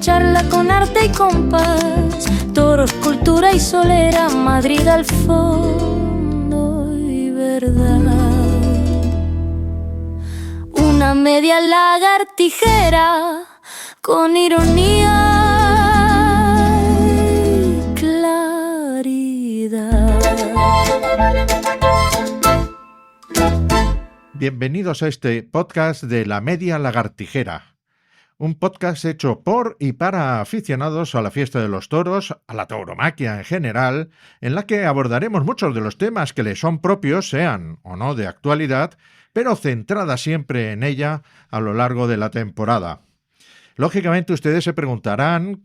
charla con arte y compás, toros, cultura y solera, Madrid al fondo y verdad. Una media lagartijera con ironía y claridad. Bienvenidos a este podcast de La Media Lagartijera, un podcast hecho por y para aficionados a la fiesta de los toros, a la tauromaquia en general, en la que abordaremos muchos de los temas que le son propios, sean o no de actualidad, pero centrada siempre en ella a lo largo de la temporada. Lógicamente ustedes se preguntarán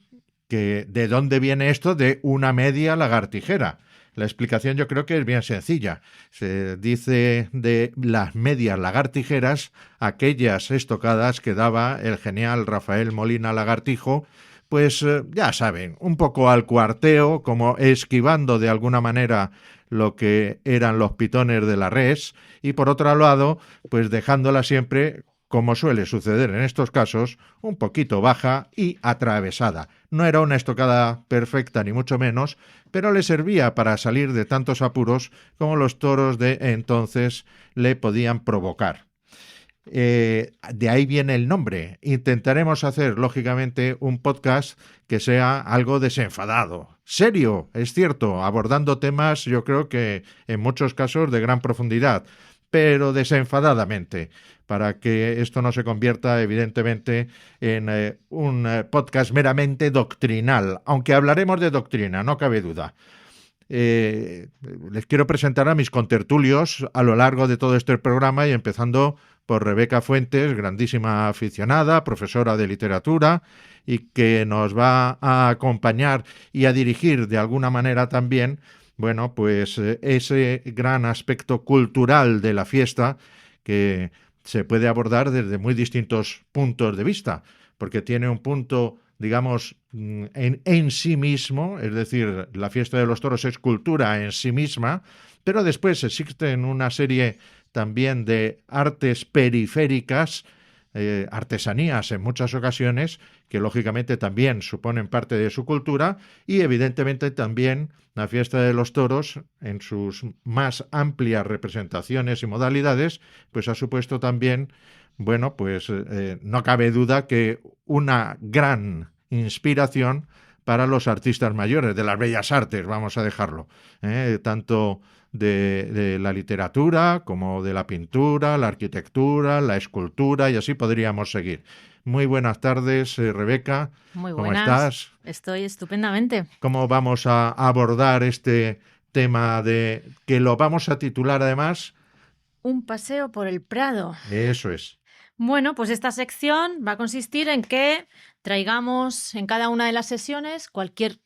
que ¿de dónde viene esto de una media lagartijera? La explicación yo creo que es bien sencilla. Se dice de las medias lagartijeras aquellas estocadas que daba el genial Rafael Molina Lagartijo, pues ya saben, un poco al cuarteo, como esquivando de alguna manera lo que eran los pitones de la res, y por otro lado, pues dejándola siempre, como suele suceder en estos casos, un poquito baja y atravesada. No era una estocada perfecta ni mucho menos, pero le servía para salir de tantos apuros como los toros de entonces le podían provocar. De ahí viene el nombre. Intentaremos hacer, lógicamente, un podcast que sea algo desenfadado, serio, es cierto, abordando temas, yo creo que en muchos casos de gran profundidad, pero desenfadadamente, para que esto no se convierta, evidentemente, en un podcast meramente doctrinal, aunque hablaremos de doctrina, no cabe duda. Les quiero presentar a mis contertulios a lo largo de todo este programa y empezando por Rebeca Fuentes, grandísima aficionada, profesora de literatura y que nos va a acompañar y a dirigir de alguna manera también, bueno, pues ese gran aspecto cultural de la fiesta que se puede abordar desde muy distintos puntos de vista, porque tiene un punto, digamos, en sí mismo, es decir, la fiesta de los toros es cultura en sí misma, pero después existen una serie también de artes periféricas, artesanías en muchas ocasiones, que lógicamente también suponen parte de su cultura, y evidentemente también la fiesta de los toros, en sus más amplias representaciones y modalidades, pues ha supuesto también, bueno, pues no cabe duda que una gran inspiración para los artistas mayores, de las bellas artes, vamos a dejarlo, tanto de la literatura como de la pintura, la arquitectura, la escultura, y así podríamos seguir. Muy buenas tardes, Rebeca. Muy ¿Cómo buenas. estás? Estoy estupendamente. ¿Cómo vamos a abordar este tema de que lo vamos a titular además? Un paseo por el Prado. Eso es. Bueno, pues esta sección va a consistir en que traigamos en cada una de las sesiones cualquier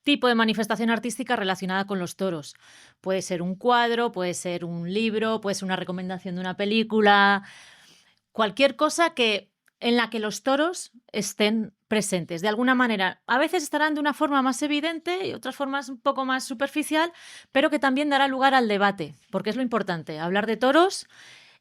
tipo de manifestación artística relacionada con los toros. Puede ser un cuadro, puede ser un libro, puede ser una recomendación de una película, cualquier cosa en la que los toros estén presentes. De alguna manera, a veces estarán de una forma más evidente y otras formas un poco más superficial, pero que también dará lugar al debate, porque es lo importante, hablar de toros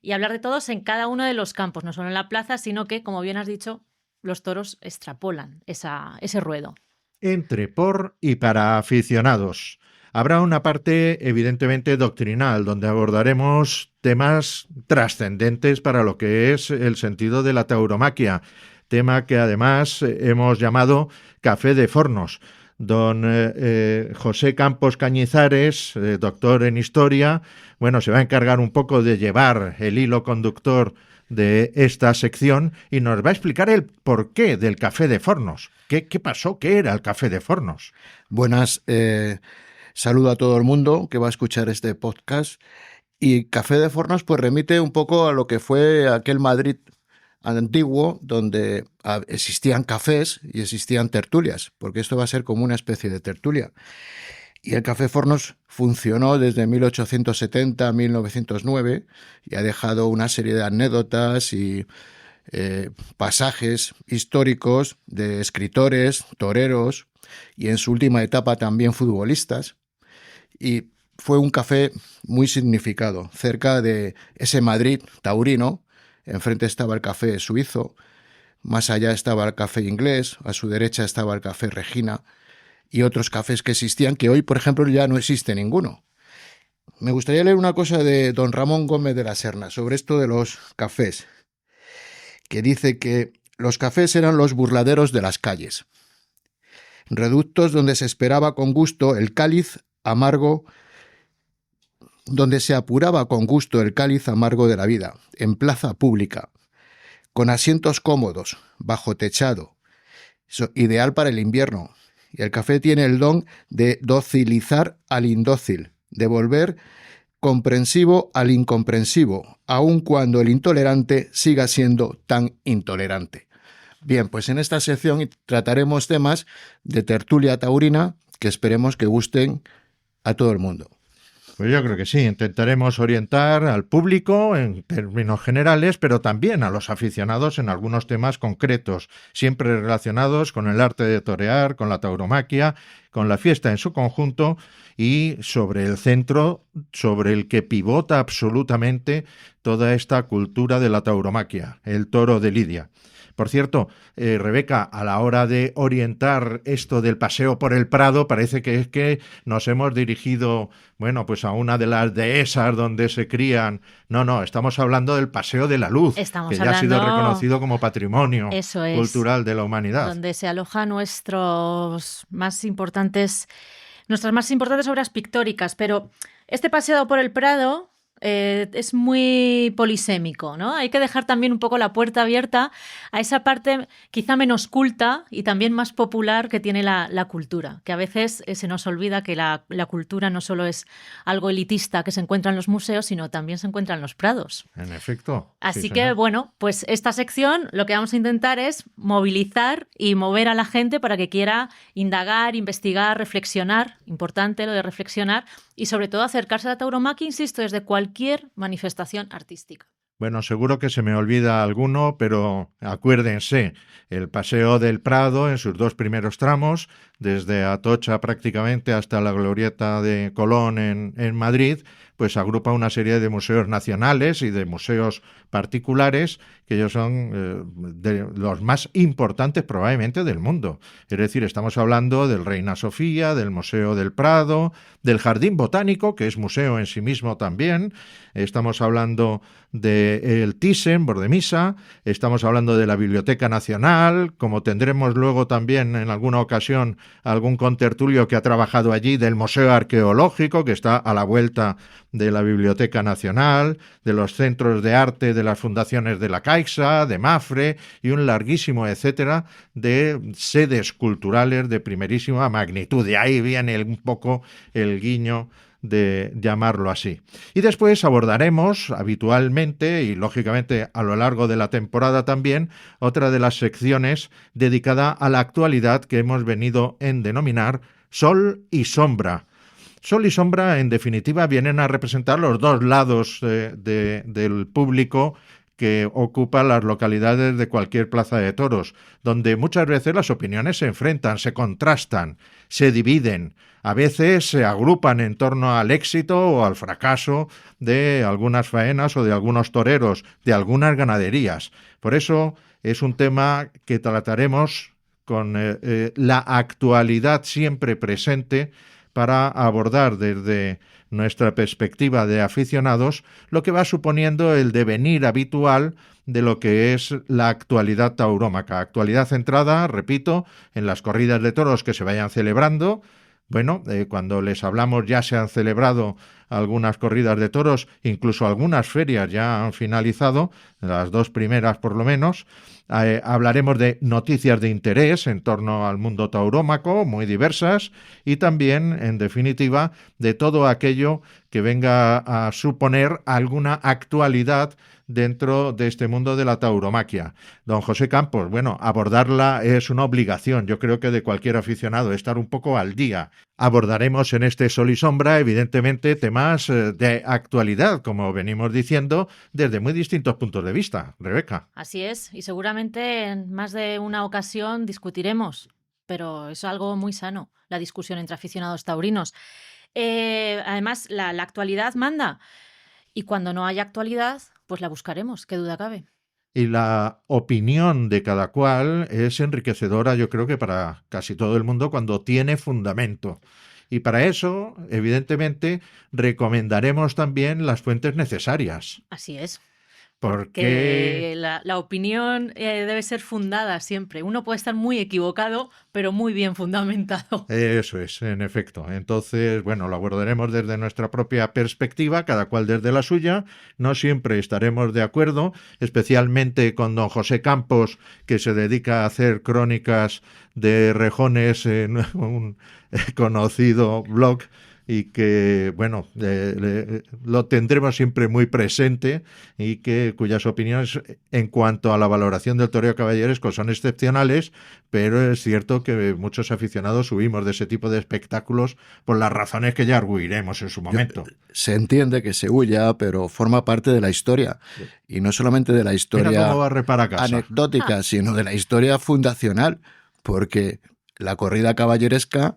y hablar de todos en cada uno de los campos, no solo en la plaza, sino que, como bien has dicho, los toros extrapolan ese ruedo. Entre, por y para aficionados. Habrá una parte evidentemente doctrinal, donde abordaremos temas trascendentes para lo que es el sentido de la tauromaquia, tema que además hemos llamado Café de Fornos. Don José Campos Cañizares, doctor en Historia, bueno, se va a encargar un poco de llevar el hilo conductor de esta sección y nos va a explicar el porqué del Café de Fornos. ¿Qué pasó? ¿Qué era el Café de Fornos? Buenas, saludo a todo el mundo que va a escuchar este podcast. Y Café de Fornos pues remite un poco a lo que fue aquel Madrid antiguo, donde existían cafés y existían tertulias, porque esto va a ser como una especie de tertulia. Y el Café Fornos funcionó desde 1870 a 1909 y ha dejado una serie de anécdotas y pasajes históricos de escritores, toreros y en su última etapa también futbolistas. Y fue un café muy significado, cerca de ese Madrid taurino. Enfrente estaba el Café Suizo, más allá estaba el Café Inglés, a su derecha estaba el Café Regina y otros cafés que existían, que hoy, por ejemplo, ya no existe ninguno. Me gustaría leer una cosa de don Ramón Gómez de la Serna sobre esto de los cafés, que dice que los cafés eran los burladeros de las calles, reductos donde se esperaba con gusto el cáliz amargo, donde se apuraba con gusto el cáliz amargo de la vida, en plaza pública, con asientos cómodos, bajo techado, ideal para el invierno. Y el café tiene el don de docilizar al indócil, de volver comprensivo al incomprensivo, aun cuando el intolerante siga siendo tan intolerante. Bien, pues en esta sección trataremos temas de tertulia taurina que esperemos que gusten a todo el mundo. Pues yo creo que sí, intentaremos orientar al público en términos generales, pero también a los aficionados en algunos temas concretos, siempre relacionados con el arte de torear, con la tauromaquia, con la fiesta en su conjunto y sobre el centro sobre el que pivota absolutamente toda esta cultura de la tauromaquia, el toro de lidia. Por cierto, Rebeca, a la hora de orientar esto del paseo por el Prado, parece que es que nos hemos dirigido, bueno, pues a una de las dehesas donde se crían. No, estamos hablando del Paseo de la Luz, Estamos que ya ha sido hablando- reconocido como patrimonio Eso es. cultural de la humanidad. Donde se alojan nuestras más importantes obras pictóricas. Pero este paseo por el Prado es muy polisémico, ¿no? Hay que dejar también un poco la puerta abierta a esa parte quizá menos culta y también más popular que tiene la cultura, que a veces se nos olvida que la cultura no solo es algo elitista que se encuentra en los museos, sino también se encuentra en los prados. En efecto. Así sí, que, señor. bueno, pues esta sección lo que vamos a intentar es movilizar y mover a la gente para que quiera indagar, investigar, reflexionar, importante lo de reflexionar, y sobre todo acercarse a la tauromaquia, insisto, desde cualquier manifestación artística. Bueno, seguro que se me olvida alguno, pero acuérdense, el Paseo del Prado en sus dos primeros tramos, desde Atocha prácticamente hasta la Glorieta de Colón en Madrid, pues agrupa una serie de museos nacionales y de museos particulares que ellos son de los más importantes probablemente del mundo. Es decir, estamos hablando del Reina Sofía, del Museo del Prado, del Jardín Botánico, que es museo en sí mismo también, estamos hablando del Thyssen-Bornemisza, estamos hablando de la Biblioteca Nacional, como tendremos luego también en alguna ocasión algún contertulio que ha trabajado allí, del Museo Arqueológico, que está a la vuelta de la Biblioteca Nacional, de los centros de arte de las fundaciones de la Caixa, de Mafre y un larguísimo etcétera de sedes culturales de primerísima magnitud. De ahí viene un poco el guiño de llamarlo así. Y después abordaremos habitualmente y lógicamente a lo largo de la temporada también otra de las secciones dedicada a la actualidad que hemos venido en denominar Sol y Sombra. Sol y sombra, en definitiva, vienen a representar los dos lados del público que ocupa las localidades de cualquier plaza de toros, donde muchas veces las opiniones se enfrentan, se contrastan, se dividen, a veces se agrupan en torno al éxito o al fracaso de algunas faenas o de algunos toreros, de algunas ganaderías. Por eso es un tema que trataremos con la actualidad siempre presente, para abordar desde nuestra perspectiva de aficionados lo que va suponiendo el devenir habitual de lo que es la actualidad taurómaca. Actualidad centrada, repito, en las corridas de toros que se vayan celebrando. Bueno, cuando les hablamos ya se han celebrado algunas corridas de toros, incluso algunas ferias ya han finalizado, las dos primeras por lo menos. Hablaremos de noticias de interés en torno al mundo taurómaco, muy diversas, y también, en definitiva, de todo aquello que venga a suponer alguna actualidad dentro de este mundo de la tauromaquia. Don José Campos, bueno, abordarla es una obligación, yo creo que de cualquier aficionado, estar un poco al día. Abordaremos en este Sol y Sombra, evidentemente, temas de actualidad, como venimos diciendo, desde muy distintos puntos de vista. Rebeca. Así es, y seguramente en más de una ocasión discutiremos, pero es algo muy sano, la discusión entre aficionados taurinos. Además, la actualidad manda, y cuando no haya actualidad, pues la buscaremos, qué duda cabe. y la opinión de cada cual es enriquecedora, yo creo que para casi todo el mundo, cuando tiene fundamento. Y para eso, evidentemente, recomendaremos también las fuentes necesarias. Así es. Porque Que la opinión debe ser fundada siempre. Uno puede estar muy equivocado, pero muy bien fundamentado. eso es, en efecto. Entonces, bueno, lo abordaremos desde nuestra propia perspectiva, cada cual desde la suya. No siempre estaremos de acuerdo, especialmente con don José Campos, que se dedica a hacer crónicas de rejones en un conocido blog y que, bueno, lo tendremos siempre muy presente y cuyas opiniones en cuanto a la valoración del toreo caballeresco son excepcionales, pero es cierto que muchos aficionados huimos de ese tipo de espectáculos por las razones que ya arguiremos en su momento. Se entiende que se huya, pero forma parte de la historia. Y no solamente de la historia anecdótica, sino de la historia fundacional, porque la corrida caballeresca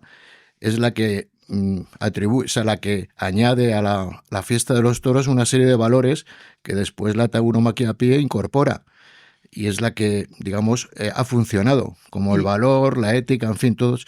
es la que la que añade a la fiesta de los toros una serie de valores que después la tauromaquia a pie incorpora. Y es la que, digamos, ha funcionado, como el valor, la ética, en fin, todas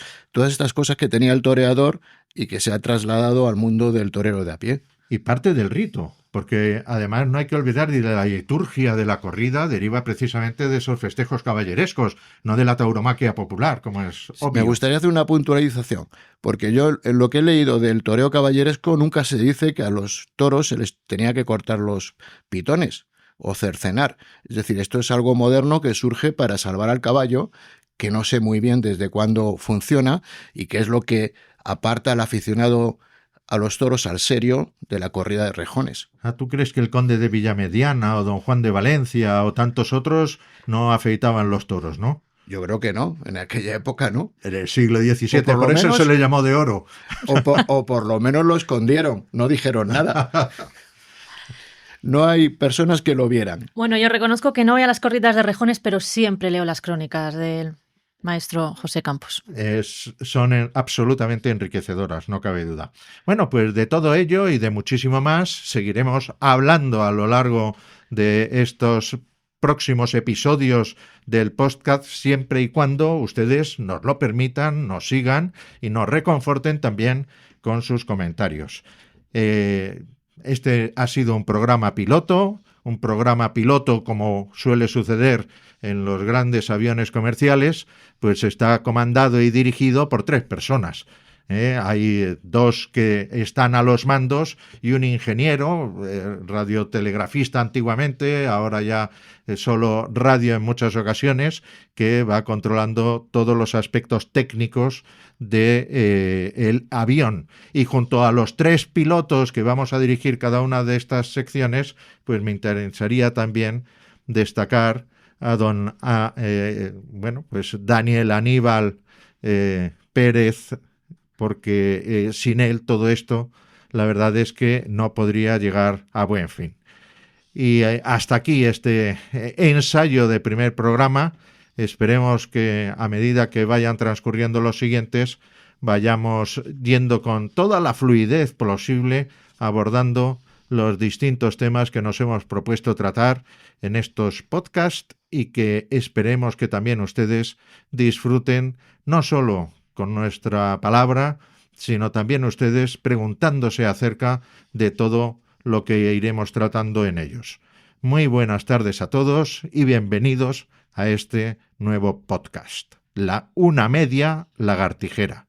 estas cosas que tenía el toreador y que se ha trasladado al mundo del torero de a pie. Y parte del rito, porque además no hay que olvidar de la liturgia de la corrida, deriva precisamente de esos festejos caballerescos, no de la tauromaquia popular, como es obvio. Me gustaría hacer una puntualización, porque yo en lo que he leído del toreo caballeresco nunca se dice que a los toros se les tenía que cortar los pitones o cercenar. Es decir, esto es algo moderno que surge para salvar al caballo, que no sé muy bien desde cuándo funciona y que es lo que aparta al aficionado a los toros al serio de la corrida de rejones. ¿Tú crees que el conde de Villamediana o don Juan de Valencia o tantos otros no afeitaban los toros, no? Yo creo que no, en aquella época no. En el siglo XVII, por eso menos, se le llamó de oro. O por lo menos lo escondieron, no dijeron nada. No hay personas que lo vieran. Bueno, yo reconozco que no voy a las corridas de rejones, pero siempre leo las crónicas del maestro José Campos. Son absolutamente enriquecedoras, no cabe duda. Bueno, pues de todo ello y de muchísimo más seguiremos hablando a lo largo de estos próximos episodios del podcast, siempre y cuando ustedes nos lo permitan, nos sigan y nos reconforten también con sus comentarios. Este ha sido un programa piloto como suele suceder en los grandes aviones comerciales, pues está comandado y dirigido por 3 personas. Hay 2 que están a los mandos y un ingeniero, radiotelegrafista antiguamente, ahora ya solo radio en muchas ocasiones, que va controlando todos los aspectos técnicos del avión. Y junto a los 3 pilotos que vamos a dirigir cada una de estas secciones, pues me interesaría también destacar a Daniel Aníbal Pérez, porque sin él todo esto, la verdad es que no podría llegar a buen fin. Y hasta aquí este ensayo de primer programa. Esperemos que a medida que vayan transcurriendo los siguientes, vayamos yendo con toda la fluidez posible, abordando los distintos temas que nos hemos propuesto tratar en estos podcasts y que esperemos que también ustedes disfruten no solo con nuestra palabra, sino también ustedes preguntándose acerca de todo lo que iremos tratando en ellos. Muy buenas tardes a todos y bienvenidos a este nuevo podcast, La Una Media Lagartijera.